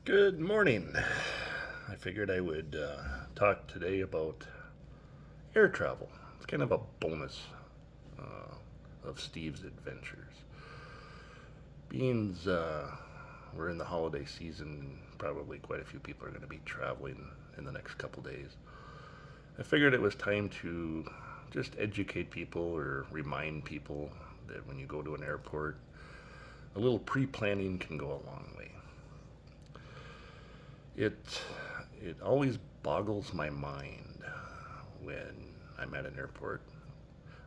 Good morning. I figured I would talk today about air travel. It's kind of a bonus of Steve's adventures. Being we're in the holiday season, probably quite a few people are going to be traveling in the next couple days. I figured it was time to just educate people or remind people that when you go to an airport, a little pre planning can go a long way. It it always boggles my mind when I'm at an airport.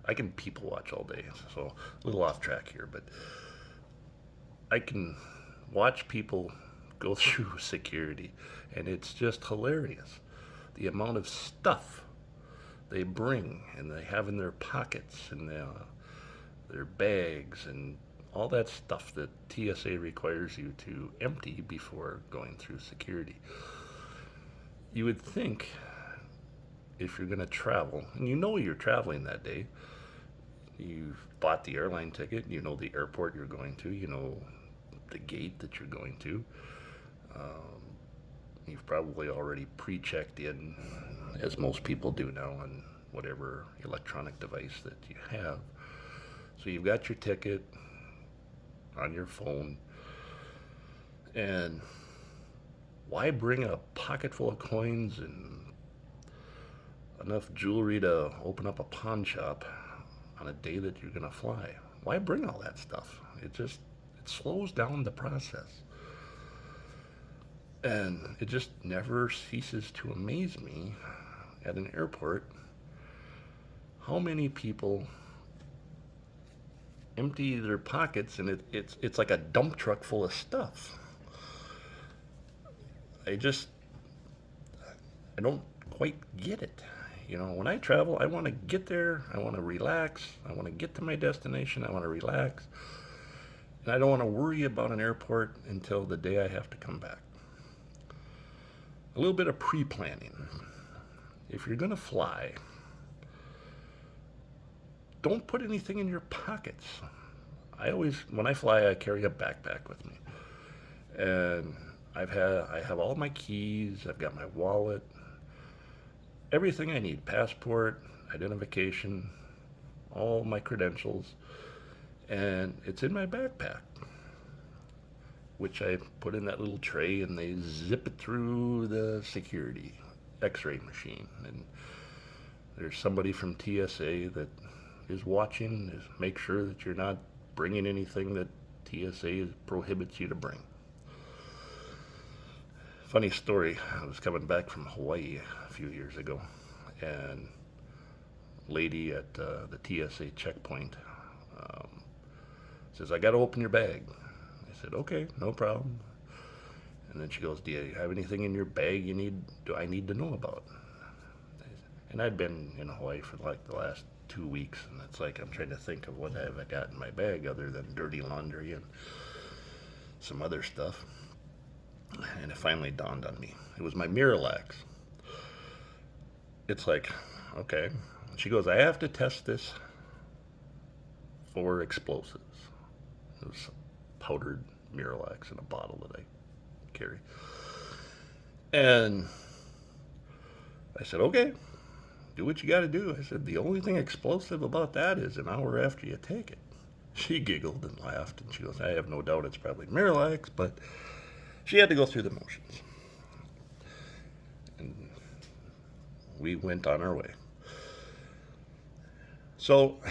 I can people watch all day, so a little off track here, but I can watch people go through security, and it's just hilarious. The amount of stuff they bring and they have in their pockets and their bags and all that stuff that TSA requires you to empty before going through security. You would think if you're going to travel, and you know you're traveling that day, you've bought the airline ticket, you know the airport you're going to, you know the gate that you're going to. Um, you've probably already pre checked in, as most people do now, on whatever electronic device that you have. So you've got your ticket on your phone, and why bring a pocket full of coins and enough jewelry to open up a pawn shop on a day that you're going to fly? Why bring all that stuff? It slows down the process. And it just never ceases to amaze me at an airport how many people empty their pockets, and it's like a dump truck full of stuff. I just I don't quite get it. You know, when I travel, I want to get there, I want to relax, I want to get to my destination, I want to relax, and I don't want to worry about an airport until the day I have to come back. A little bit of pre planning. If you're going to fly, don't put anything in your pockets. When I fly, I carry a backpack with me. And I have all my keys, I've got my wallet, everything I need, passport, identification, all my credentials, and it's in my backpack, which I put in that little tray and they zip it through the security x-ray machine. And there's somebody from TSA that is watching, is make sure that you're not bringing anything that TSA prohibits you to bring. Funny story, I was coming back from Hawaii a few years ago, and lady at the TSA checkpoint um, says, "I got to open your bag." I said, "Okay, no problem." And then she goes, "Do you have anything in your bag do I need to know about?" And I'd been in Hawaii for like the last 2 weeks, and it's like I'm trying to think of what have I got in my bag other than dirty laundry and some other stuff. And it finally dawned on me. It was my Miralax. It's like, okay. She goes, "I have to test this for explosives." It was powdered Miralax in a bottle that I carry. And I said, "Okay, do what you got to do." I said, "The only thing explosive about that is an hour after you take it." She giggled and laughed, and she goes, "I have no doubt it's probably Miralax," but she had to go through the motions. And we went on our way. So,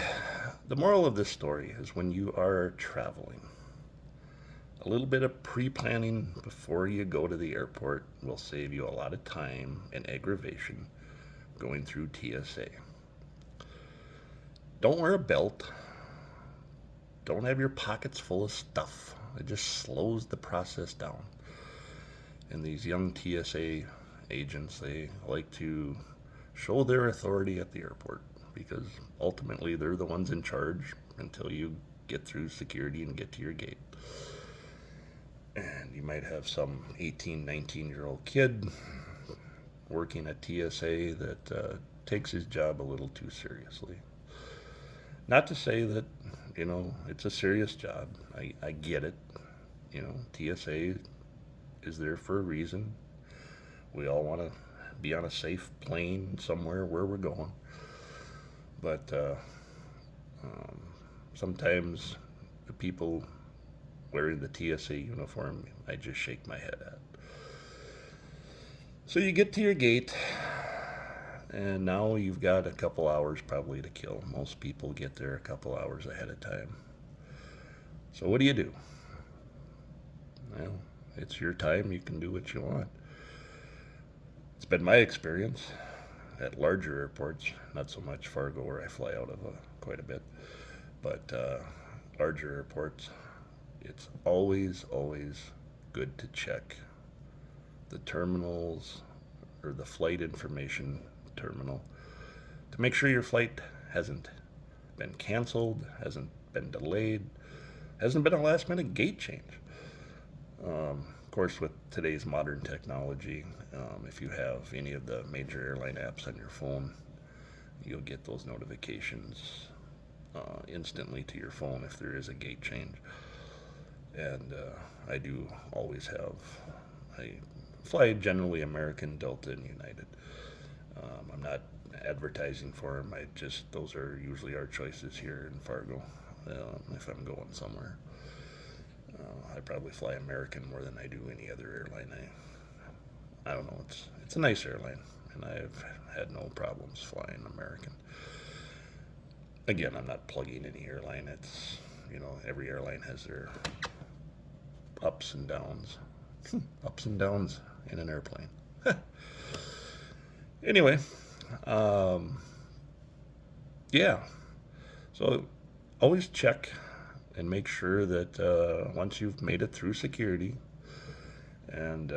the moral of this story is when you are traveling, a little bit of pre planning before you go to the airport will save you a lot of time and aggravation going through TSA. Don't wear a belt. Don't have your pockets full of stuff. It just slows the process down. And these young TSA agents, they like to show their authority at the airport because ultimately they're the ones in charge until you get through security and get to your gate. And you might have some 18, 19-year-old kid working at TSA that takes his job a little too seriously. Not to say that, it's a serious job. I get it. TSA is there for a reason. We all want to be on a safe plane somewhere where we're going. But um, sometimes the people wearing the TSA uniform, I just shake my head at. So you get to your gate, and now you've got a couple hours probably to kill. Most people get there a couple hours ahead of time. So what do? Well, it's your time. You can do what you want. It's been my experience at larger airports, not so much Fargo where I fly out of quite a bit, but larger airports, it's always good to check the terminals or the flight information terminal to make sure your flight hasn't been canceled, hasn't been delayed, hasn't been a last minute gate change. Of course, with today's modern technology, if you have any of the major airline apps on your phone, you'll get those notifications instantly to your phone if there is a gate change. And I do always have, I fly generally American, Delta, and United. I'm not advertising for them. Those are usually our choices here in Fargo if I'm going somewhere. I probably fly American more than I do any other airline. I don't know. It's a nice airline, and I've had no problems flying American. Again, I'm not plugging any airline. It's every airline has their ups and downs. Ups and downs in an airplane. Anyway, yeah. So always check and make sure that once you've made it through security, and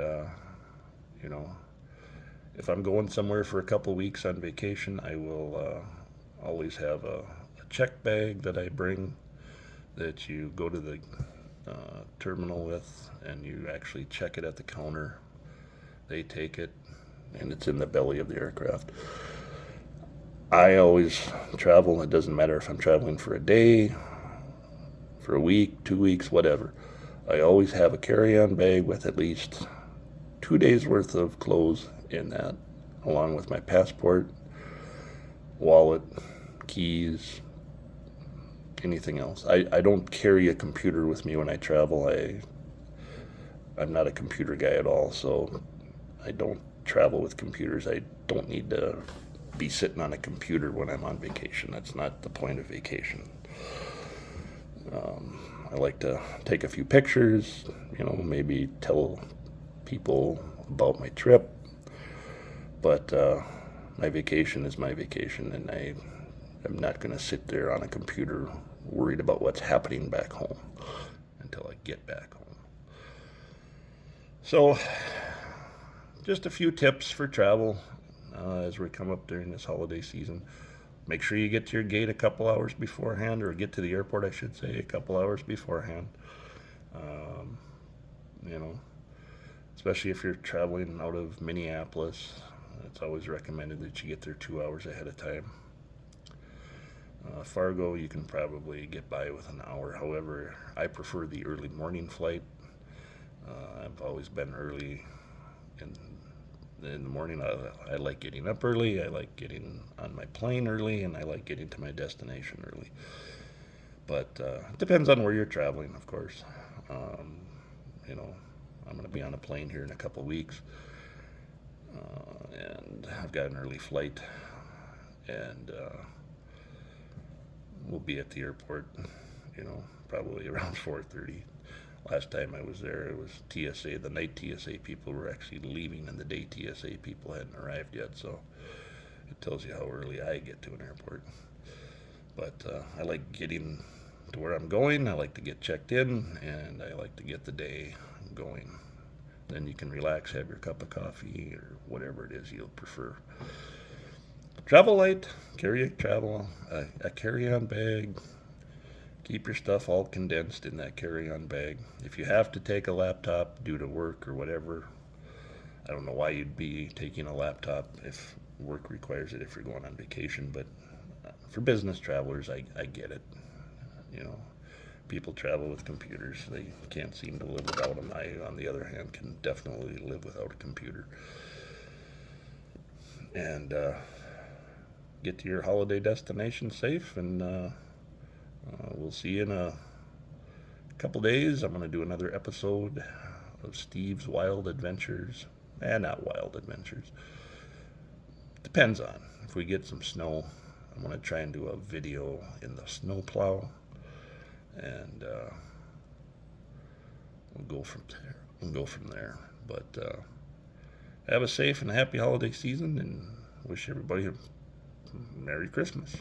if I'm going somewhere for a couple weeks on vacation, I will always have a check bag that I bring that you go to the terminal with, and you actually check it at the counter. They take it, and it's in the belly of the aircraft. I always travel. It doesn't matter if I'm traveling for a day, for a week, 2 weeks, whatever. I always have a carry-on bag with at least 2 days worth of clothes in that, along with my passport, wallet, keys, anything else. I don't carry a computer with me when I travel. I'm not a computer guy at all, so I don't travel with computers. I don't need to be sitting on a computer when I'm on vacation. That's not the point of vacation. I like to take a few pictures, maybe tell people about my trip. But my vacation is my vacation, and I'm not going to sit there on a computer worried about what's happening back home until I get back home. So, just a few tips for travel as we come up during this holiday season. Make sure you get to your gate a couple hours beforehand, or get to the airport, I should say, a couple hours beforehand. Um, you know, Especially if you're traveling out of Minneapolis, it's always recommended that you get there 2 hours ahead of time. Fargo, you can probably get by with an hour. However, I prefer the early morning flight. I've always been early in the morning. I like getting up early. I like getting on my plane early, and I like getting to my destination early. But it depends on where you're traveling, of course. Um, you know, I'm going to be on a plane here in a couple weeks, and I've got an early flight, and we'll be at the airport, probably around 4:30. Last time I was there, it was TSA. The night TSA people were actually leaving, and the day TSA people hadn't arrived yet. So it tells you how early I get to an airport. But I like getting to where I'm going. I like to get checked in, and I like to get the day going. Then you can relax, have your cup of coffee, or whatever it is you'll prefer. Travel light, a carry-on bag. Keep your stuff all condensed in that carry-on bag. If you have to take a laptop due to work or whatever, I don't know why you'd be taking a laptop if work requires it if you're going on vacation, but for business travelers, I get it. You know, People travel with computers. They can't seem to live without them. I, on the other hand, can definitely live without a computer. And get to your holiday destination safe, and we'll see you in a couple days. I'm going to do another episode of Steve's Wild Adventures. Not Wild Adventures. Depends on if we get some snow. I'm going to try and do a video in the snowplow, and we'll go from there. But have a safe and happy holiday season, and wish everybody a Merry Christmas.